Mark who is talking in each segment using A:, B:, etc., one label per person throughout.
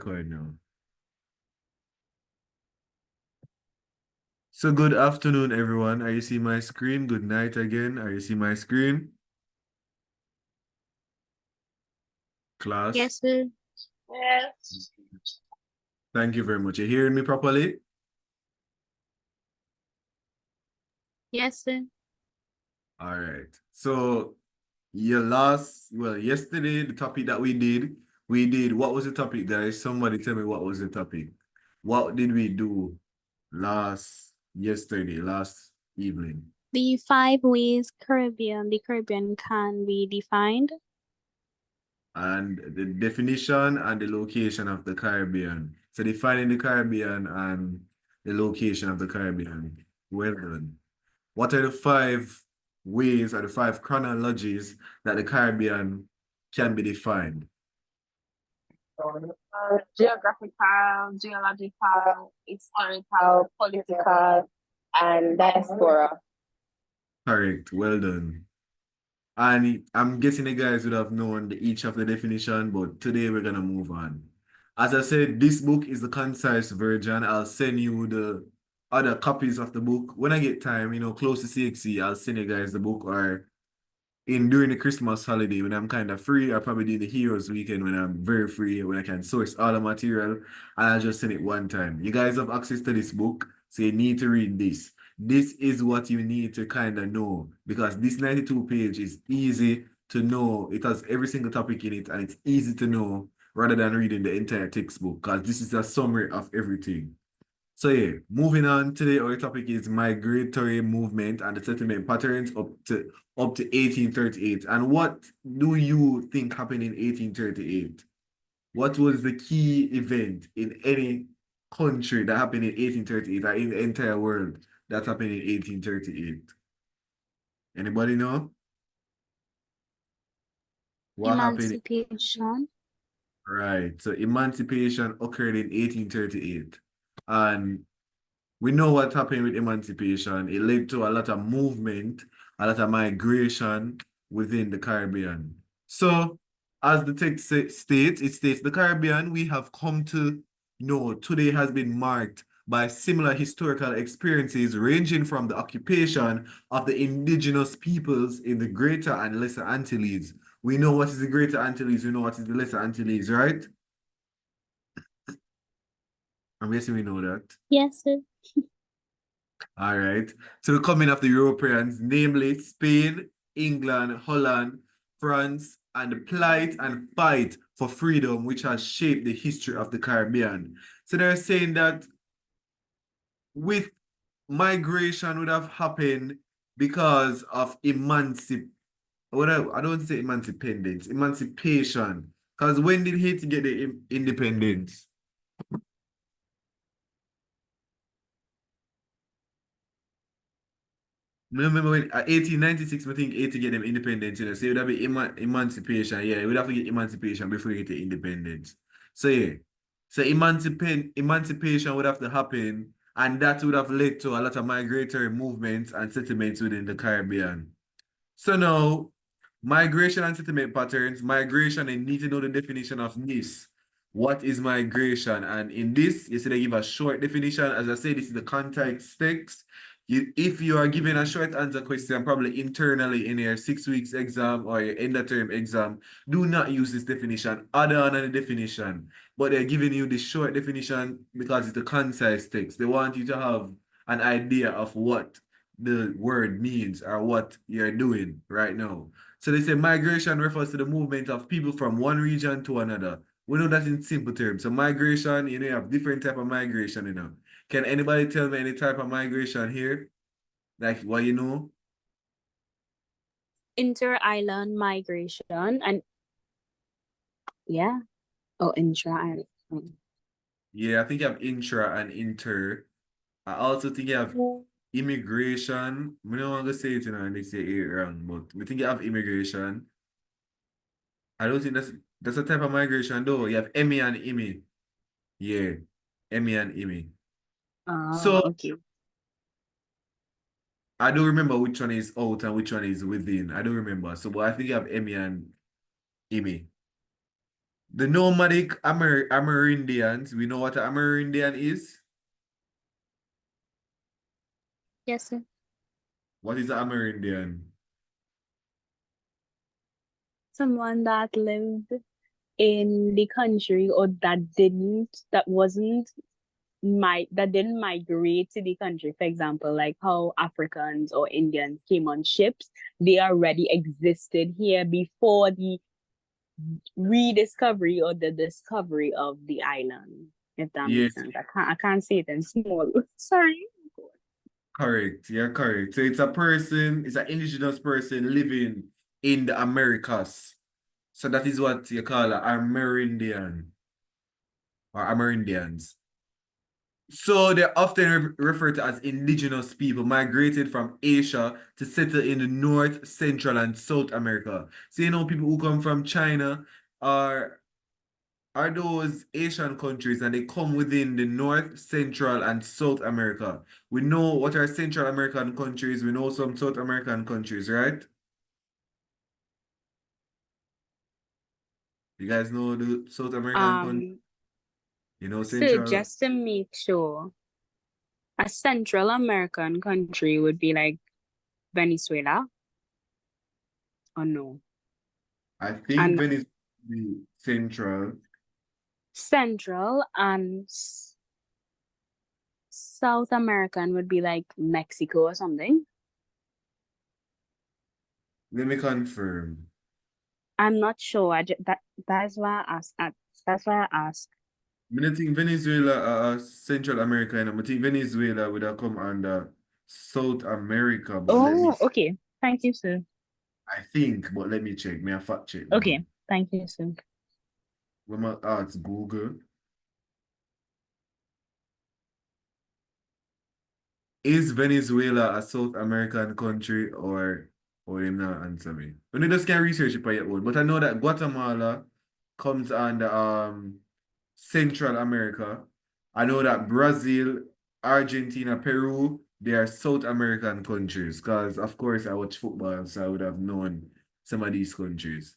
A: record now. So good afternoon, everyone. Are you seeing my screen? Good night again. Are you seeing my screen? Class,
B: Yes, sir. Yes.
A: thank you very much. Are you hearing me properly?
B: Yes, sir.
A: All right. So yesterday, the topic that we did, what was the topic, guys? Somebody tell me what was the topic. What did we do last evening?
B: The 5 ways the Caribbean can be defined.
A: And the definition and the location of the Caribbean. So defining the Caribbean and the location of the Caribbean. Well done. What are the 5 ways or the 5 chronologies that the Caribbean can be defined?
C: Geographical, geological, historical, political, and diaspora.
A: Correct. Well done. And I'm guessing the guys would have known each of the definition, but today we're gonna move on. As I said, this book is the concise version. I'll send you the other copies of the book when I get time, close to CXC, I'll send you guys the book, or during the Christmas holiday when I'm kind of free. I'll probably do the Heroes Weekend when I'm very free, when I can source all the material, and I'll just send it one time. You guys have access to this book, so you need to read this. This is what you need to kind of know, because this 92 page is easy to know. It has every single topic in it, and it's easy to know rather than reading the entire textbook, because this is a summary of everything. So yeah, moving on, today our topic is migratory movement and the settlement patterns up to 1838. And what do you think happened in 1838? What was the key event in any country that happened in 1838 or in the entire world that happened in 1838? Anybody know? What happened?
B: Emancipation.
A: Right. So emancipation occurred in 1838. And we know what happened with emancipation. It led to a lot of movement, a lot of migration within the Caribbean. So, as the text states, it states the Caribbean we have come to know today has been marked by similar historical experiences ranging from the occupation of the indigenous peoples in the Greater and Lesser Antilles. We know what is the Greater Antilles, we know what is the Lesser Antilles, right? I'm guessing we know that.
B: Yes, sir.
A: All right. So the coming of the Europeans, namely Spain, England, Holland, France, and the plight and fight for freedom, which has shaped the history of the Caribbean. So they're saying that with migration would have happened because of I don't say emancipation. Because when did Haiti get the independence? Remember when 1896, I think 80 get them independence, so it would have be emancipation. Yeah, it would have to get emancipation before you get the independence. So yeah. So emancipation would have to happen, and that would have led to a lot of migratory movements and settlements within the Caribbean. So now, migration and settlement patterns. Migration, and need to know the definition of this. What is migration? And in this, you see they give a short definition. As I said, this is the context text. If you are given a short answer question, probably internally in your 6 weeks exam or your end of term exam, do not use this definition other than the definition. But they're giving you the short definition because it's a concise text. They want you to have an idea of what the word means or what you're doing right now. So they say migration refers to the movement of people from one region to another. We know that in simple terms. So migration, you have different type of migration. Can anybody tell me any type of migration here? Like what you know?
B: Inter-island migration. And yeah. Oh, intra-island.
A: Yeah, I think you have intra and inter. I also think you have immigration. We don't want to say it, and they say it wrong, but we think you have immigration. I don't think that's a type of migration though. You have Emmy and Imi. Yeah, Emmy and Imi. So
B: Okay.
A: I don't remember which one is out and which one is within. I don't remember. So, but I think you have Emmy and Imi. The nomadic Amerindians, we know what an Amerindian is.
B: Yes, sir.
A: What is an Amerindian?
B: Someone that lived in the country or that didn't migrate to the country. For example, like how Africans or Indians came on ships, they already existed here before the rediscovery or the discovery of the island. If that
A: Yes,
B: makes sense. I can't say it in small. Sorry.
A: correct. You're correct. So it's a person, it's an indigenous person living in the Americas. So that is what you call an Amerindian or Amerindians. So they're often referred to as indigenous people migrated from Asia to settle in the North, Central, and South America. So you know people who come from China are are those Asian countries and they come within the North, Central, and South America. We know what are Central American countries, we know some South American countries, right? You guys know the South American country? You know
B: So
A: Central?
B: just to make sure, a Central American country would be like Venezuela or no?
A: I think
B: And
A: Venice would be Central.
B: Central and South American would be like Mexico or something.
A: Let me confirm.
B: I'm not sure. That's why I asked. That's why I asked.
A: I don't think Venezuela Central America, and I think Venezuela would have come under South America, but let me
B: Oh, okay. Thank you, sir.
A: I think, but let me check. May I fact check now?
B: Okay. Thank you, sir.
A: When my it's Google. Is Venezuela a South American country or him not answer me? When you just can research it by your own. But I know that Guatemala comes under Central America. I know that Brazil, Argentina, Peru, they are South American countries. Because of course I watch football, so I would have known some of these countries,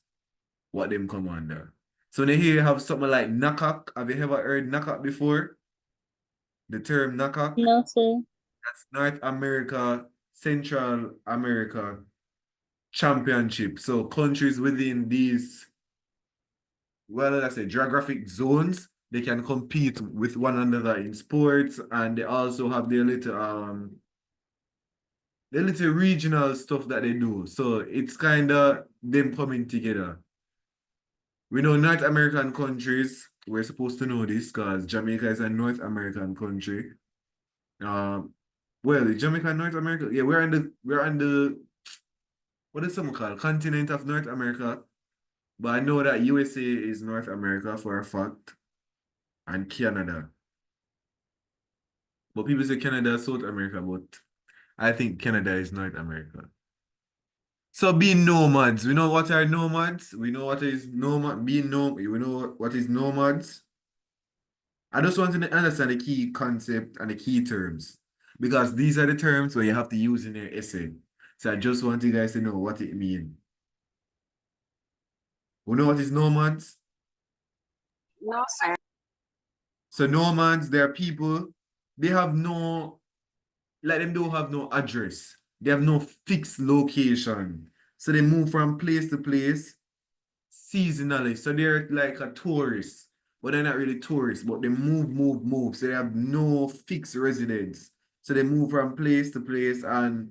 A: what them come under. So when you have something like NACAC, have you ever heard NACAC before? The term NACAC?
B: No, sir.
A: That's North America, Central America Championship. So countries within these, well, let's say geographic zones, they can compete with one another in sports, and they also have their little regional stuff that they do. So it's kind of them coming together. We know North American countries, we're supposed to know this because Jamaica is a North American country. Um, well, Jamaica and North America, yeah, we're on the what is some called continent of North America. But I know that USA is North America for a fact, and Canada. But people say Canada is South America, but I think Canada is North America. So being nomads, we know what are nomads. We know what is nomad. Being nomad, we know what is nomads. I just want to understand the key concept and the key terms because these are the terms where you have to use in your essay. So I just want you guys to know what it means. We know what is nomads.
C: No, sir.
A: So nomads, they're people, they have no, like them don't have no address. They have no fixed location. So they move from place to place seasonally. So they're like a tourist, but they're not really tourists, but they move. So they have no fixed residence. So they move from place to place and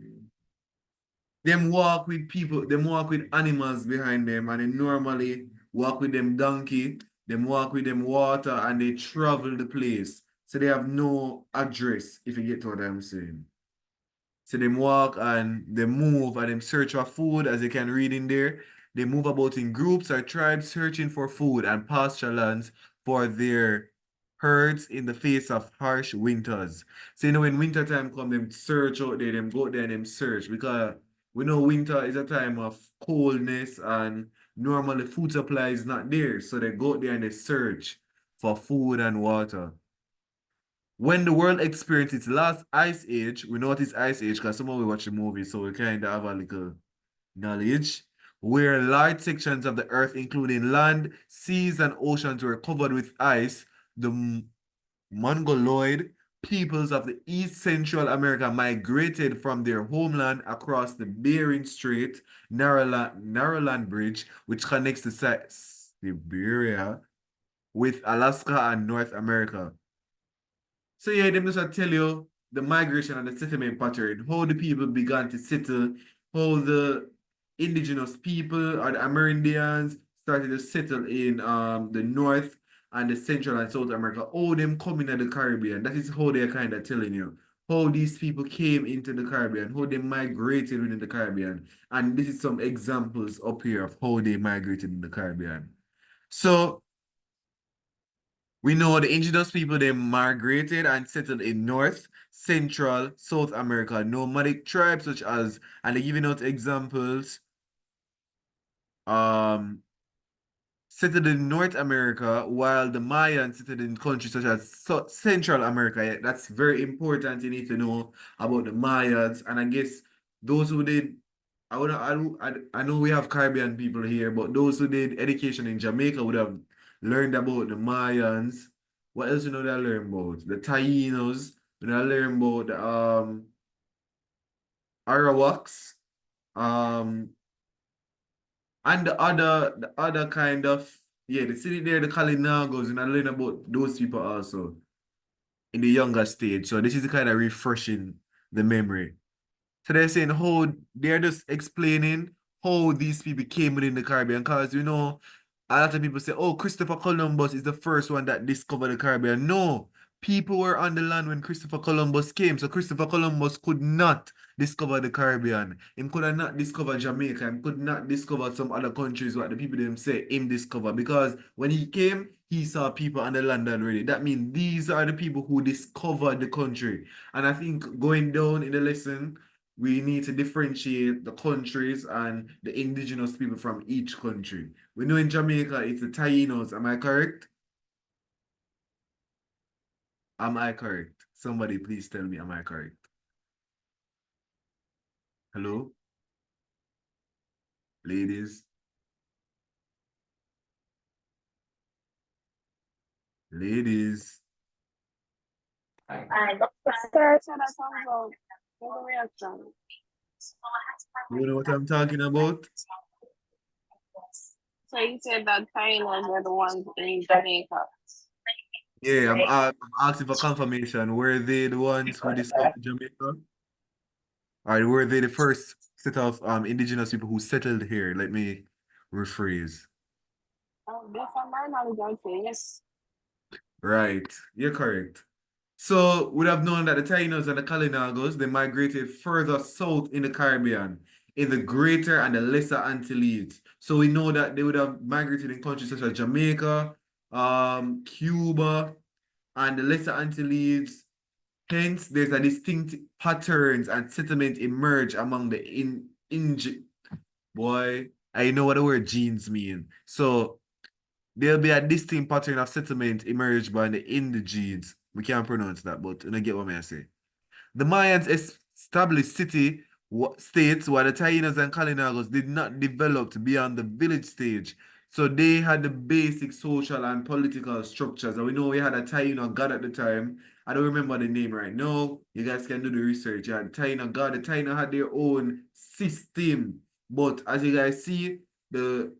A: them walk with people, them walk with animals behind them, and they normally walk with them donkey, them walk with them water, and they travel the place. So they have no address, if you get what I'm saying. So them walk and they move and them search for food, as you can read in there. They move about in groups or tribes searching for food and pasture lands for their herds in the face of harsh winters. So you know when winter time come, them search out there, them go out there and them search because we know winter is a time of coldness and normally food supply is not there. So they go out there and they search for food and water. When the world experienced its last ice age, we know what is ice age because some of we watch the movie, so we kind of have a little knowledge. where large sections of the earth, including land, seas, and oceans, were covered with ice, the Mongoloid peoples of the East Central America migrated from their homeland across the Bering Strait, Narrowland Bridge, which connects the Siberia with Alaska and North America. So yeah, them just tell you the migration and the settlement pattern, how the people began to settle, how the indigenous people or the Amerindians started to settle in the North and the Central and South America, all them coming to the Caribbean. That is how they're kind of telling you. How these people came into the Caribbean, how they migrated within the Caribbean. And this is some examples up here of how they migrated in the Caribbean. So we know the indigenous people, they migrated and settled in North, Central, South America. Nomadic tribes such as, and they're giving out examples, settled in North America, while the Mayans settled in countries such as Central America. Yeah, that's very important. You need to know about the Mayans. And I guess those who did, I know we have Caribbean people here, but those who did education in Jamaica would have learned about the Mayans. What else you know they learn about? The Taínos. We learn about the Arawaks. And the other kind of, yeah, the city there, the Kalinagos, and I learn about those people also in the younger stage. So this is kind of refreshing the memory. So they're saying how they're just explaining how these people came within the Caribbean. Because you know, a lot of people say, oh, Christopher Columbus is the first one that discovered the Caribbean. No, people were on the land when Christopher Columbus came. So Christopher Columbus could not discover the Caribbean. Him could have not discovered Jamaica. Him could not discover some other countries what the people them say him discover. Because when he came, he saw people on the land already. That means these are the people who discovered the country. And I think going down in the lesson, we need to differentiate the countries and the indigenous people from each country. We know in Jamaica, it's the Taínos. Am I correct? Am I correct? Somebody please tell me, am I correct? Hello? Ladies? Ladies?
C: Sir, so that's all about the reaction.
A: You know what I'm talking about?
C: So you said that Taínos were the ones in Jamaica.
A: Yeah, I'm asking for confirmation. Were they the ones who discovered Jamaica? Or were they the first set of indigenous people who settled here? Let me rephrase.
C: Based on my knowledge, I would say yes.
A: Right, you're correct. So we'd have known that the Taínos and the Kalinagos, they migrated further south in the Caribbean, in the Greater and the Lesser Antilles. So we know that they would have migrated in countries such as Jamaica, Cuba, and the Lesser Antilles. Hence, there's a distinct patterns and settlement emerge among the boy, I know what the word genes mean. So there'll be a distinct pattern of settlement emerged by the indigenes. We can't pronounce that, but you get what I say. The Mayans established states while the Taínos and Kalinagos did not develop beyond the village stage. So they had the basic social and political structures. And we know we had a Taíno god at the time. I don't remember the name right now. You guys can do the research. You had the Taíno god. The Taíno had their own system. But as you guys see, the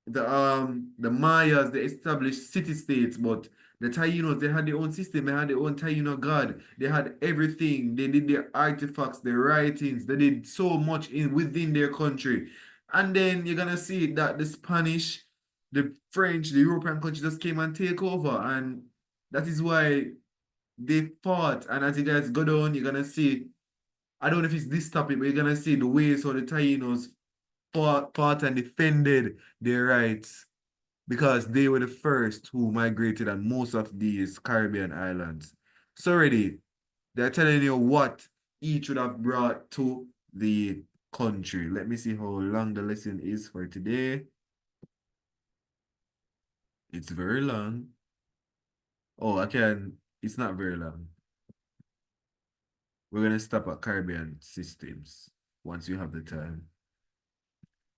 A: Mayas, they established city-states, but the Taínos, they had their own system, they had their own Taíno god, they had everything, they did their artifacts, their writings, they did so much within their country. And then you're gonna see that the Spanish, the French, the European countries just came and take over, and that is why they fought. And as you guys go down, you're gonna see, I don't know if it's this topic, but you're gonna see the ways how the Taínos fought and defended their rights because they were the first who migrated on most of these Caribbean islands. So already, they're telling you what each would have brought to the country. Let me see how long the lesson is for today. It's very long. Oh, it's not very long. We're going to stop at Caribbean systems once you have the time.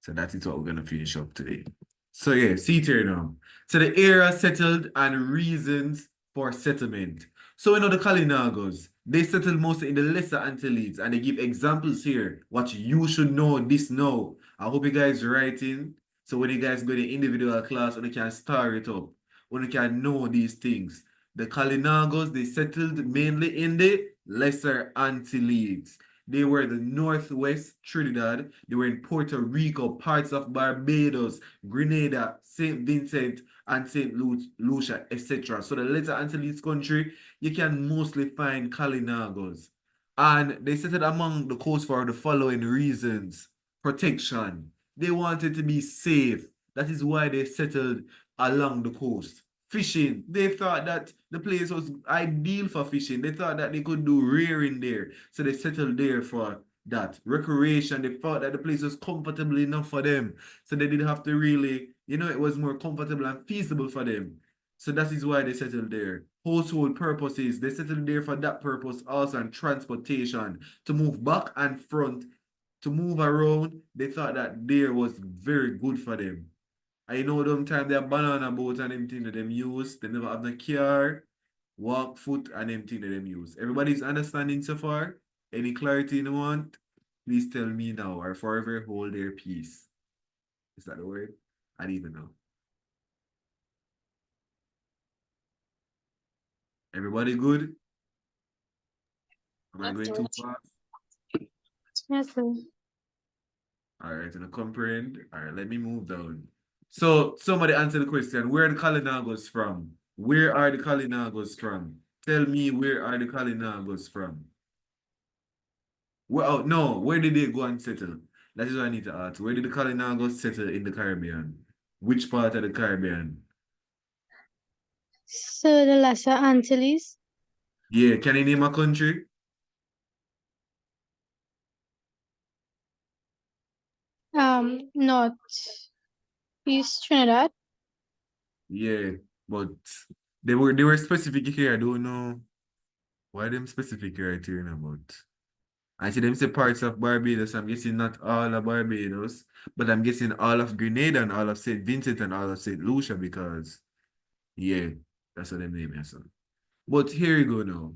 A: So that is what we're gonna finish up today. So yeah, see it here now. So the area settled and reasons for settlement. So we know the Kalinagos, they settled mostly in the Lesser Antilles, and they give examples here. What you should know this now. I hope you guys writing. So when you guys go to individual class, and you can start it up, when you can know these things. The Kalinagos, they settled mainly in the Lesser Antilles. They were the Northwest Trinidad. They were in Puerto Rico, parts of Barbados, Grenada, St. Vincent, and St. Lucia, etc. So the Lesser Antilles country, you can mostly find Kalinagos. And they settled among the coast for the following reasons. Protection. They wanted to be safe. That is why they settled along the coast. Fishing. They thought that the place was ideal for fishing. They thought that they could do rearing there. So they settled there for that. Recreation. They thought that the place was comfortable enough for them. So they didn't have to really, it was more comfortable and feasible for them. So that is why they settled there. Household purposes. They settled there for that purpose also, and transportation. To move back and front, to move around, they thought that there was very good for them. I know them time they have banana boat and them thing that them use. They never have the car, walk foot and them thing that them use. Everybody's understanding so far? Any clarity you want? Please tell me now or forever hold their peace. Is that the word? I don't even know. Everybody good? Am I going too fast?
D: Yes, sir.
A: All right, and I comprehend. All right, let me move down. So somebody answer the question. Where are the Kalinagos from? Where are the Kalinagos from? Tell me, where are the Kalinagos from? Well, no, where did they go and settle? That is what I need to ask. Where did the Kalinagos settle in the Caribbean? Which part of the Caribbean?
D: So the Lesser Antilles,
A: Yeah, can you name a country?
D: North East Trinidad.
A: Yeah, but they were specific here. I don't know why them specific right here now, but I see them say parts of Barbados. I'm guessing not all of Barbados, but I'm guessing all of Grenada and all of St. Vincent and all of St. Lucia because, yeah, that's what them name is. But here you go now.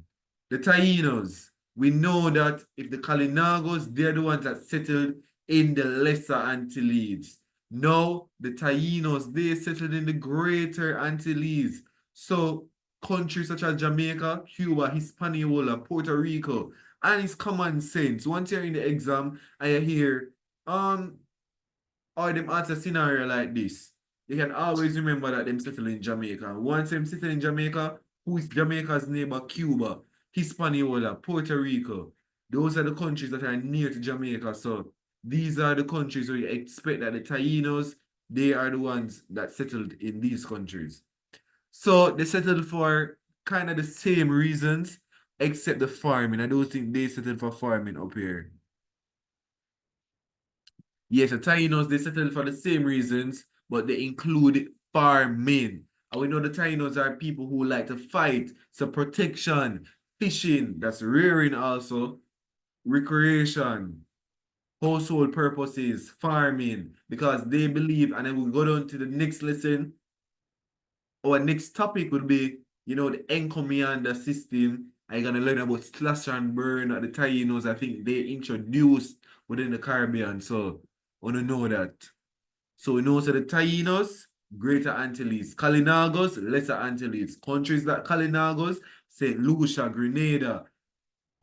A: The Taínos. We know that if the Kalinagos, they're the ones that settled in the Lesser Antilles. Now, the Taínos, they settled in the Greater Antilles. So, countries such as Jamaica, Cuba, Hispaniola, Puerto Rico, and it's common sense. Once you're in the exam and you hear, or them answer scenario like this, you can always remember that them settle in Jamaica. Once them settle in Jamaica, who is Jamaica's neighbor? Cuba, Hispaniola, Puerto Rico. Those are the countries that are near to Jamaica. So these are the countries where you expect that the Taínos, they are the ones that settled in these countries. So they settled for kind of the same reasons, except the farming. I don't think they settled for farming up here. Yes, the Taínos, they settled for the same reasons, but they include farming. And we know the Taínos are people who like to fight. So protection, fishing, that's rearing also, recreation, household purposes, farming, because they believe, and then we'll go down to the next lesson. Our next topic would be, the encomienda system. I'm going to learn about slash and burn at the Taínos. I think they introduced within the Caribbean. So, I want to know that. So, we know so the Taínos, Greater Antilles, Kalinagos, Lesser Antilles. Countries that Kalinagos, St. Lucia, Grenada.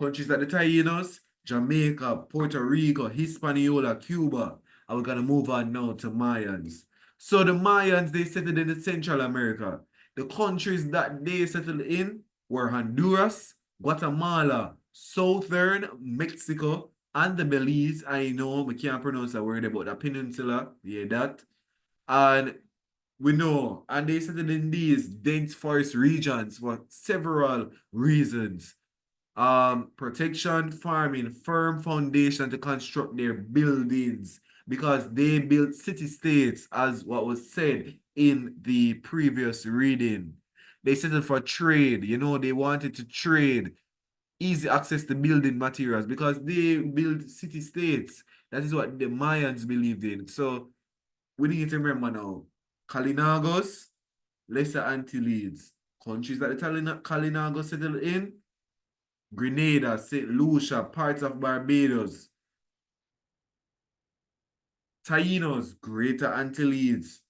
A: Countries that the Taínos, Jamaica, Puerto Rico, Hispaniola, Cuba. And we're going to move on now to Mayans. So the Mayans, they settled in Central America. The countries that they settled in were Honduras, Guatemala, Southern Mexico, and the Belize. I know we can't pronounce a word about the peninsula. Yeah, that. And we know, and they settled in these dense forest regions for several reasons. Protection, farming, firm foundation to construct their buildings because they built city-states as what was said in the previous reading. They settled for trade, they wanted to trade. easy access to building materials because they build city-states. That is what the Mayans believed in. So we need to remember now, Kalinagos, Lesser Antilles, countries that the Kalinagos settled in, Grenada, St. Lucia, parts of Barbados, Taínos, Greater Antilles,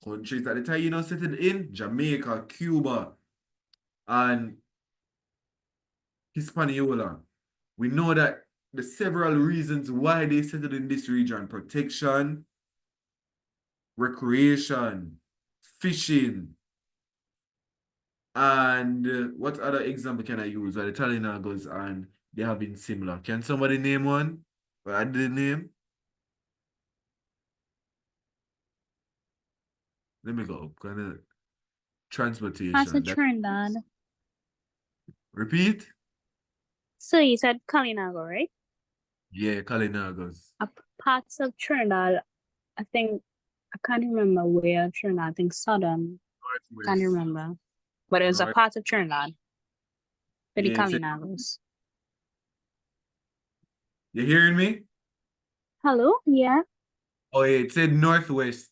A: countries that the Taínos settled in, Jamaica, Cuba, and Hispaniola. We know that the several reasons why they settled in this region: protection, recreation, fishing, and what other example can I use? Where the Talinagos and they have been similar. Can somebody name one? Or add the name? Let me go. Kind of transportation.
B: Pastor Trinidad.
A: Repeat?
B: So you said Kalinago, right?
A: Yeah, Kalinagos.
B: Parts of Trinidad, I think, I can't remember where Trinidad, I think Southern, can't
A: Northwest.
B: remember. But it was a
A: North-
B: part of Trinidad, for the
A: Yeah, it's a-
B: Kalinagos.
A: You hearing me?
B: Hello? Yeah.
A: Oh, yeah, it said Northwest.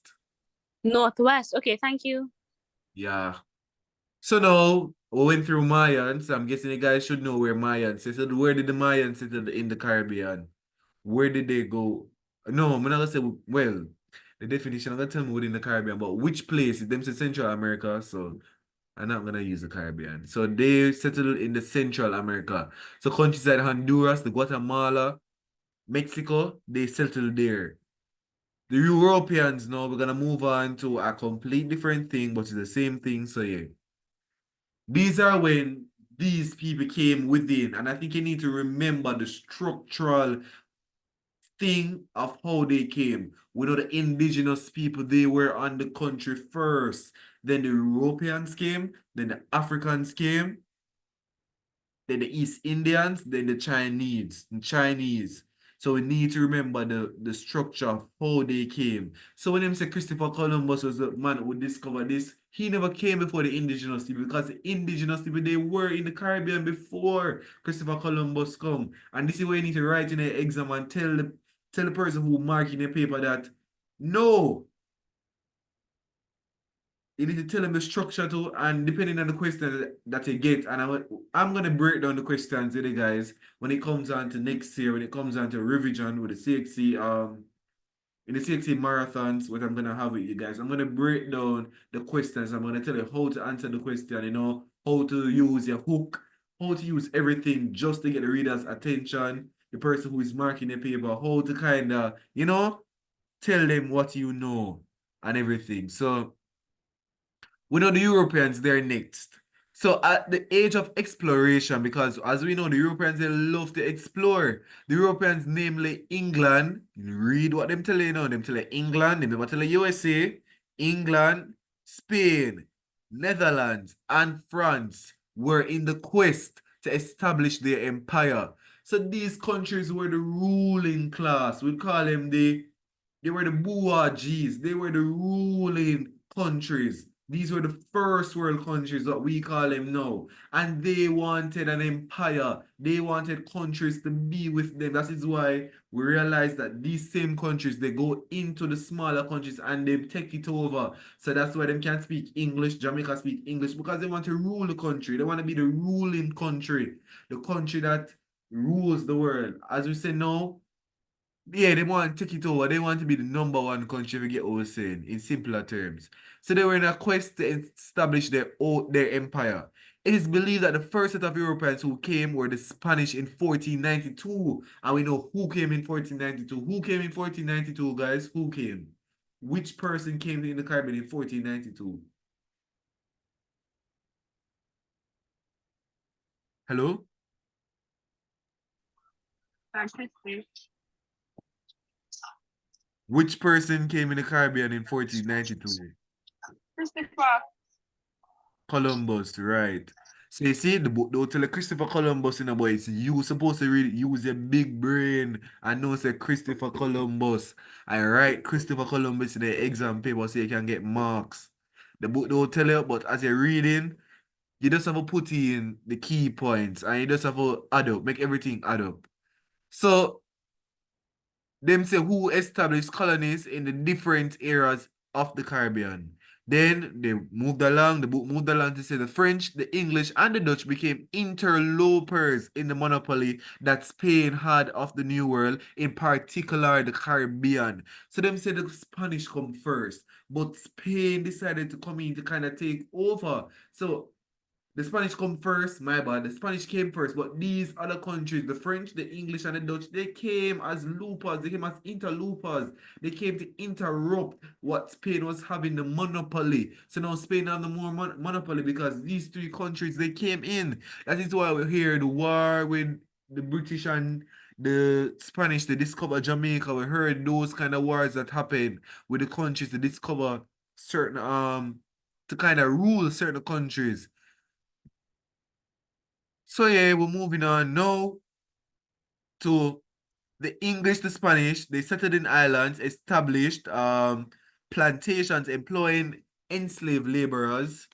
B: Northwest. Okay, thank you.
A: Yeah. So now we went through Mayans. I'm guessing you guys should know where Mayans settled. Where did the Mayans settle in the Caribbean? Where did they go? No, I'm not gonna say well. The definition I'm gonna tell me within the Caribbean, but which place? Them say Central America, so I'm not gonna use the Caribbean. So they settled in the Central America. So countries like Honduras, the Guatemala, Mexico, they settled there. The Europeans now, we're gonna move on to a complete different thing, but it's the same thing. So yeah. These are when these people came within, and I think you need to remember the structural thing of how they came. We know the indigenous people, they were on the country first. Then the Europeans came, then the Africans came, then the East Indians, then the Chinese. So we need to remember the structure of how they came. So when them say Christopher Columbus was the man who discovered this, he never came before the indigenous people because the indigenous people, they were in the Caribbean before Christopher Columbus come. And this is where you need to write in the exam and tell the person who mark in the paper that no, you need to tell them the structure too, and depending on the question that you get, and I'm gonna break down the questions with you guys when it comes on to next year, when it comes on to revision with the CXC, in the CXC marathons, what I'm gonna have with you guys. I'm gonna break down the questions. I'm gonna tell you how to answer the question, how to use your hook, how to use everything just to get the reader's attention, the person who is marking the paper, how to kind of, tell them what you know and everything. So we know the Europeans, they're next. So at the age of exploration, because as we know, the Europeans, they love to explore. The Europeans, namely England, read what them tell you now. Them tell you England, they never tell you USA, England, Spain, Netherlands, and France were in the quest to establish their empire. So these countries were the ruling class. We call them they were the bourgeois. They were the ruling countries. These were the first world countries, what we call them now. And they wanted an empire. They wanted countries to be with them. That is why we realize that these same countries, they go into the smaller countries and they take it over. So that's why they can't speak English. Jamaica speak English because they want to rule the country. They want to be the ruling country. The country that rules the world. As we say now, yeah, they want to take it over. They want to be the number one country, if you get what we're saying, in simpler terms. So they were in a quest to establish their empire. It is believed that the first set of Europeans who came were the Spanish in 1492. And we know who came in 1492. Who came in 1492, guys? Who came? Which person came in the Caribbean in 1492? Hello? Which person came in the Caribbean in 1492?
C: Christopher.
A: Columbus, right. So you see, the book don't tell Christopher Columbus in a boy. It's you supposed to really use your big brain and know say Christopher Columbus. I write Christopher Columbus in the exam paper so you can get marks. The book don't tell you, but as you're reading, You just have to put in the key points and you just have to add up, make everything add up. So them say who established colonies in the different areas of the Caribbean. Then they moved along, the book moved along to say the French, the English, and the Dutch became interlopers in the monopoly that Spain had of the New World, in particular the Caribbean. So them say the Spanish come first, but Spain decided to come in to kind of take over. So the Spanish come first, my bad. The Spanish came first, but these other countries, the French, the English, and the Dutch, they came as loopers. They came as interlopers. They came to interrupt what Spain was having the monopoly. So now Spain have the more monopoly because these three countries, they came in. That is why we hear the war with the British and the Spanish. They discover Jamaica. We heard those kind of wars that happened with the countries to discover certain to kind of rule certain countries. So yeah, we're moving on now to the English, the Spanish. They settled in islands, established plantations employing enslaved laborers.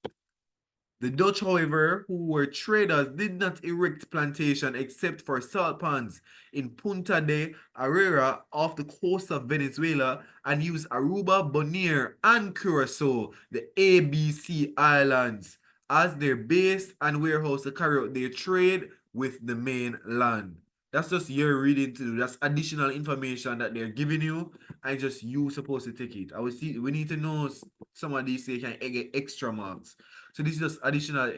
A: The Dutch, however, who were traders, did not erect plantation except for salt pans in Punta de Arera off the coast of Venezuela and used Aruba, Bonaire, and Curacao, the ABC islands, as their base and warehouse to carry out their trade with the mainland. That's just your reading to do. That's additional information that they're giving you, and just you supposed to take it. We need to know some of these so you can get extra marks. So this is just additional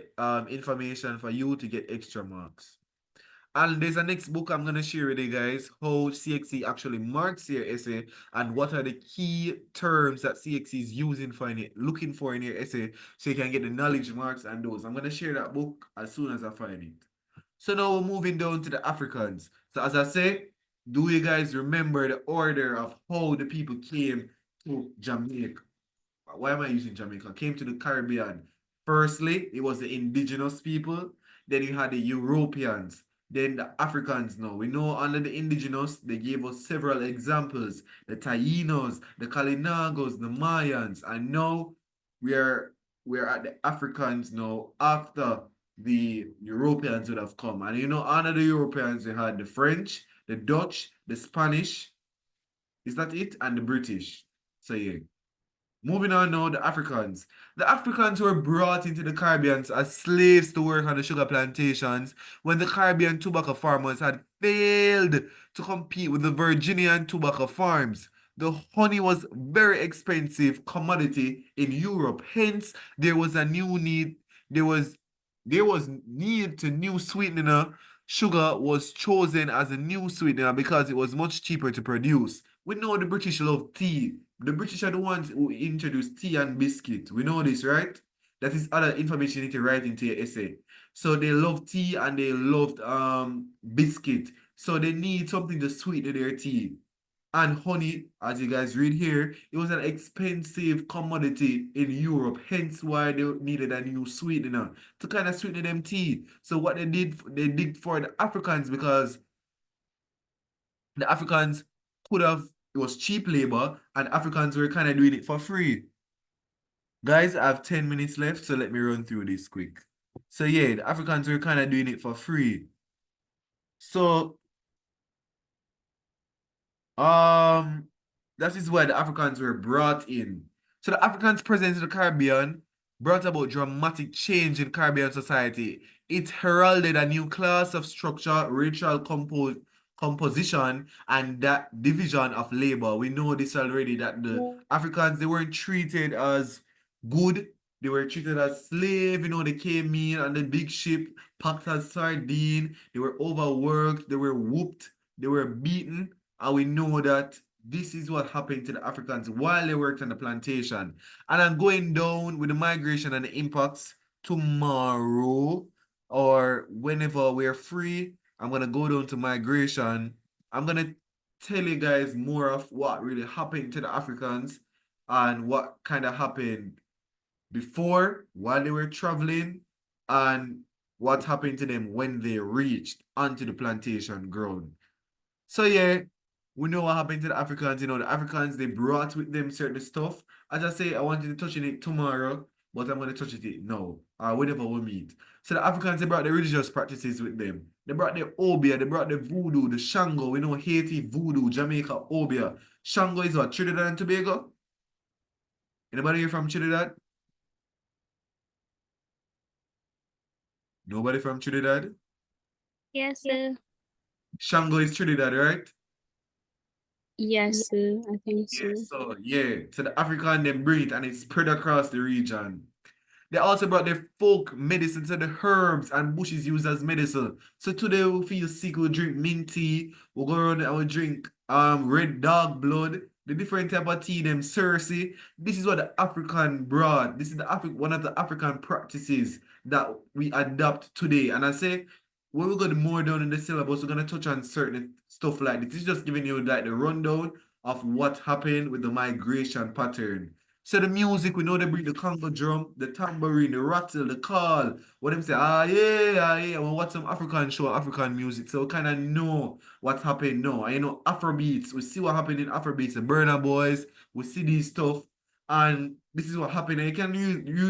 A: information for you to get extra marks. And there's a next book I'm going to share with you guys, how CXC actually marks your essay and what are the key terms that CXC is using for looking for in your essay so you can get the knowledge marks and those. I'm going to share that book as soon as I find it. So now we're moving down to the Africans. So as I say, do you guys remember the order of how the people came to Jamaica? Why am I using Jamaica? Came to the Caribbean. Firstly, it was the indigenous people. Then you had the Europeans. Then the Africans now. We know under the indigenous, they gave us several examples. The Tainos, the Kalinagos, the Mayans. And now we're at the Africans now after the Europeans would have come. And you know, under the Europeans, we had the French, the Dutch, the Spanish. Is that it? And the British. So yeah. Moving on now, the Africans. The Africans were brought into the Caribbean as slaves to work on the sugar plantations when the Caribbean tobacco farmers had failed to compete with the Virginian tobacco farms. The honey was very expensive commodity in Europe. Hence, there was a new need. There was need to new sweetener. Sugar was chosen as a new sweetener because it was much cheaper to produce. We know the British love tea. The British are the ones who introduced tea and biscuit. We know this, right? That is other information you need to write into your essay. So they love tea and they loved biscuit. So they need something to sweeten their tea. And honey, as you guys read here, it was an expensive commodity in Europe, hence why they needed a new sweetener to kind of sweeten them tea. So what they did for the Africans, because the Africans could have, it was cheap labor, and Africans were kind of doing it for free. Guys, I have 10 minutes left, so let me run through this quick. So yeah, the Africans were kind of doing it for free. So that is why the Africans were brought in. So the Africans' presence in the Caribbean brought about dramatic change in Caribbean society. It heralded a new class of structure, racial composition, and that division of labor. We know this already, that the Africans, they weren't treated as good. They were treated as slave. You know, they came in on the big ship, packed as sardine. They were overworked. They were whooped. They were beaten. And we know that this is what happened to the Africans while they worked on the plantation. And I'm going down with the migration and the impacts tomorrow or whenever we're free. I'm going to go down to migration. I'm going to tell you guys more of what really happened to the Africans and what kind of happened before, while they were traveling, and what happened to them when they reached onto the plantation ground. So yeah, we know what happened to the Africans. You know, the Africans, they brought with them certain stuff. As I say, I wanted to touch on it tomorrow but I'm going to touch it now, or whenever we meet. So the Africans, they brought their religious practices with them. They brought their Obia, they brought the voodoo, the Shango. We know Haiti, voodoo, Jamaica, Obia. Shango is what, Trinidad and Tobago? Anybody here from Trinidad? Nobody from Trinidad?
E: Yes, sir.
A: Shango is Trinidad, right?
E: Yes, sir. I think so.
A: Yes, so yeah. So the African them bring it and it's spread across the region. They also brought their folk medicine, so the herbs and bushes used as medicine. So today we feel sick, we'll drink mint tea, we'll go around and we'll drink red dog blood, the different type of tea, them Cersei. This is what the African brought. This is the one of the African practices that we adopt today. And I say when we go more down in the syllabus, we're gonna touch on certain stuff like this. This is just giving you like the rundown of what happened with the migration pattern. So the music, we know they bring the Congo drum, the tambourine, the rattle, the call. What them say, ah yeah. We watch some African show, African music. So we kind of know what's happening now. And you know, Afrobeats, we see what happened in Afrobeats, the Burna Boys, we see these stuff. And this is what happened. And you can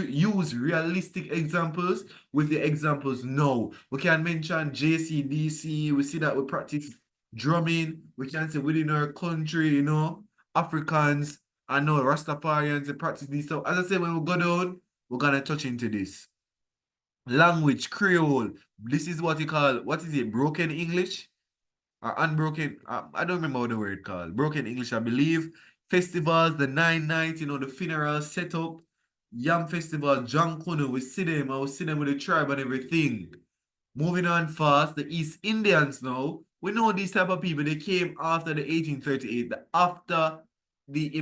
A: use realistic examples with the examples now. We can mention JCDC, we see that we practice drumming. We can say within our country, you know, Africans, I know Rastafarians, they practice this stuff. As I said, when we go down, we're gonna touch into this. Language, Creole. This is what you call, what is it, broken English? Or unbroken, I don't remember what the word called. Broken English, I believe. Festivals, the 9 nights, you know, the funeral setup. Yam Festival, John Kuno, we see them, I will see them with the tribe and everything. Moving on fast, the East Indians now. We know these type of people, they came after the 1838, after the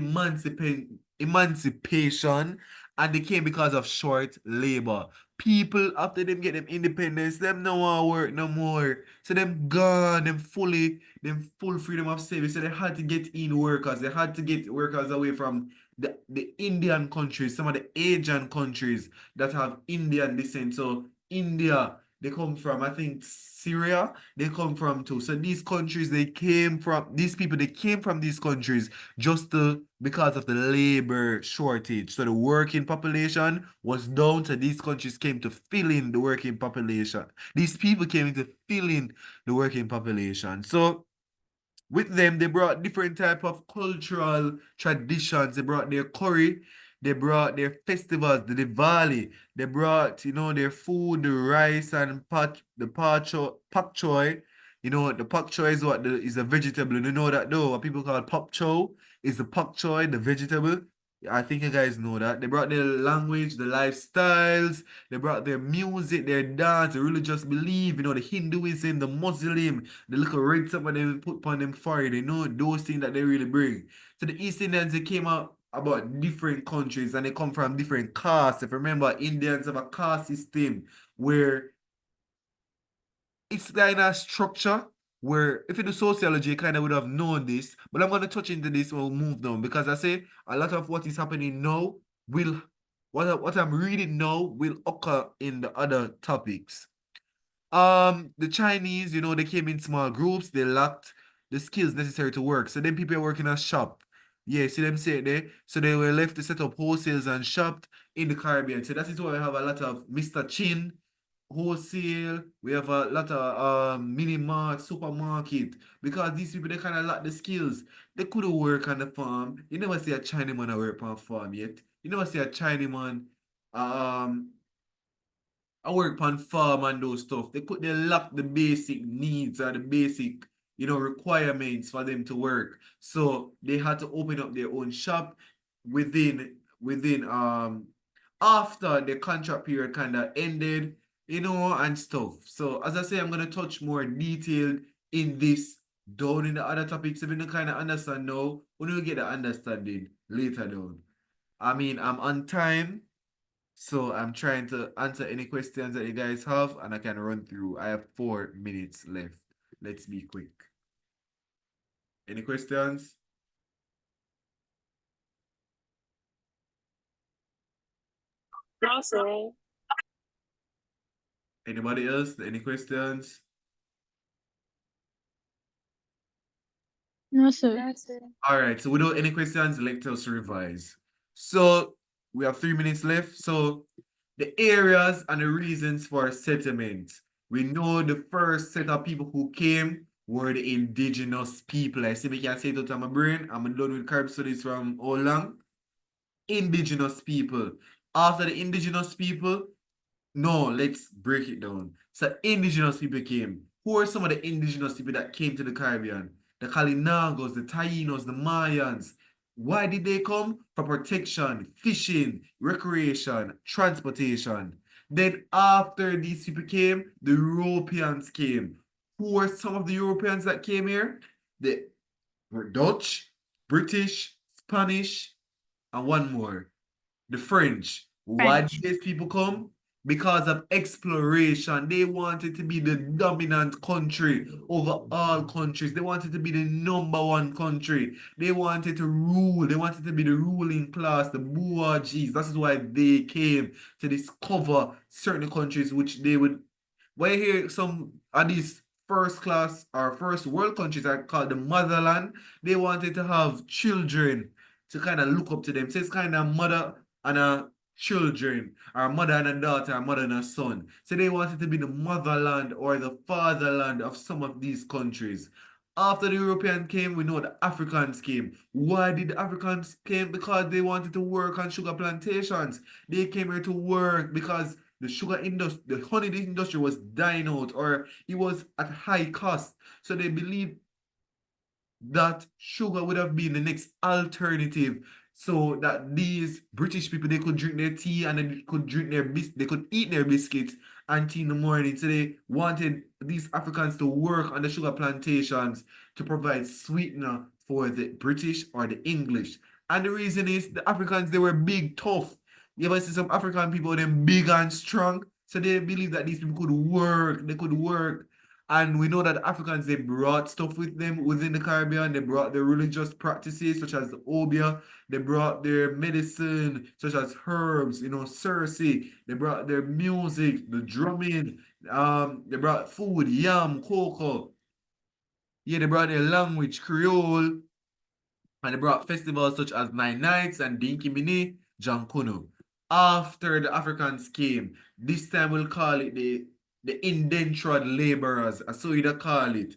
A: emancipation, and they came because of short labor. People, after them get them independence, them no want to work no more. So them gone, them full freedom of service. So they had to get in workers. They had to get workers away from the Indian countries, some of the Asian countries that have Indian descent. So India, they come from, I think, Syria, they come from too. So these countries, these people, they came from these countries because of the labor shortage. So the working population was down, so these countries came to fill in the working population. These people came to fill in the working population. So with them, they brought different type of cultural traditions. They brought their curry, they brought their festivals, the Diwali. They brought, you know, their food, the rice and pak choy. You know, the pak choy is is a vegetable. You know that though? What people call pak choy is the pak choy, the vegetable. I think you guys know that. They brought their language, the lifestyles, they brought their music, their dance, their religious belief, you know, the Hinduism, the Muslim, the little red stuff that they put on them forehead, you know, those things that they really bring. So the East Indians, they came out about different countries and they come from different castes. If you remember, Indians have a caste system where it's kind of structure where if you do sociology, you kind of would have known this, but I'm going to touch into this when we move down because I say a lot of what is happening now what I'm reading now will occur in the other topics. The Chinese, you know, they came in small groups, they lacked the skills necessary to work. So then people are working a shop. Yeah, see them say it there. So they were left to set up wholesales and shops in the Caribbean. So that is why we have a lot of Mr. Chin wholesale, we have a lot of mini mart, supermarket, because these people they kind of lack the skills. They couldn't work on the farm. You never see a Chinaman work on a farm yet. You never see a Chinaman I work on farm and those stuff. They lack the basic needs or the basic, you know, requirements for them to work. So they had to open up their own shop within after the contract period kind of ended, you know, and stuff. So as I say, I'm gonna touch more detailed in this down in the other topics. If you don't kind of understand now, when we get the understanding later down. I mean, I'm on time. So I'm trying to answer any questions that you guys have and I can run through. I have 4 minutes left. Let's be quick. Any questions?
C: No, sir.
A: Anybody else? Any questions?
D: No, sir.
C: No, sir.
A: All right. So without any questions, let us revise. So we have 3 minutes left. So the areas and the reasons for settlement. We know the first set of people who came were the indigenous people. I see me can say it out of my brain. I'm done with Carib studies from how long? Indigenous people. After the indigenous people, no, let's break it down. So indigenous people came. Who are some of the indigenous people that came to the Caribbean? The Kalinagos, the Tainos, the Mayans. Why did they come? For protection, fishing, recreation, transportation. Then after these people came, the Europeans came. Who were some of the Europeans that came here? The Dutch, British, Spanish, and one more, the French. Why
E: French.
A: did these people come? Because of exploration. They wanted to be the dominant country over all countries. They wanted to be the #1 country. They wanted to rule. They wanted to be the ruling class, the bourgeois. That's why they came to discover certain countries which they would. Why here some of these first class or first world countries are called the motherland. They wanted to have children to kind of look up to them. So it's kind of mother and a children, or mother and a daughter, or mother and a son. So they wanted to be the motherland or the fatherland of some of these countries. After the Europeans came, we know the Africans came. Why did the Africans came? Because they wanted to work on sugar plantations. They came here to work because the sugar industry, the honey industry was dying out, or it was at high cost. So they believed that sugar would have been the next alternative, so that these British people, they could drink their tea and then they could drink their they could eat their biscuits and tea in the morning. So they wanted these Africans to work on the sugar plantations to provide sweetener for the British or the English. And the reason is the Africans, they were big, tough. You ever see some African people, them big and strong? So they believe that these people could work, they could work. And we know that the Africans, they brought stuff with them within the Caribbean. They brought their religious practices, such as the obeah. They brought their medicine, such as herbs, Cersei. They brought their music, the drumming. They brought food, yam, cocoa. Yeah, they brought their language, Creole. And they brought festivals such as Nine Nights and Dinky Mini, Jankuno. After the Africans came, this time we'll call it the indentured laborers, so you call it.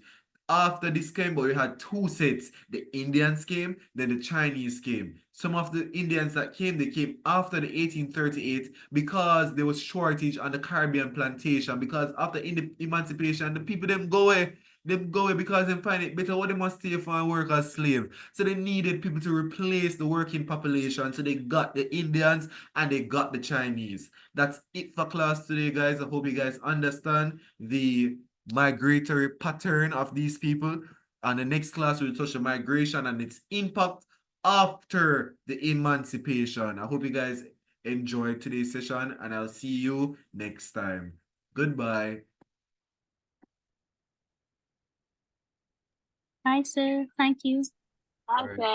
A: After this came, but we had two sets. The Indians came, then the Chinese came. Some of the Indians that came, they came after the 1838 because there was shortage on the Caribbean plantation. Because after emancipation, the people them go away. They go away because they find it better what they must stay for and work as slave. So they needed people to replace the working population. So they got the Indians and they got the Chinese. That's it for class today, guys. I hope you guys understand the migratory pattern of these people. And the next class we'll touch the migration and its impact after the emancipation. I hope you guys enjoyed today's session, and I'll see you next time. Goodbye.
E: Bye, sir. Thank you.
C: Okay.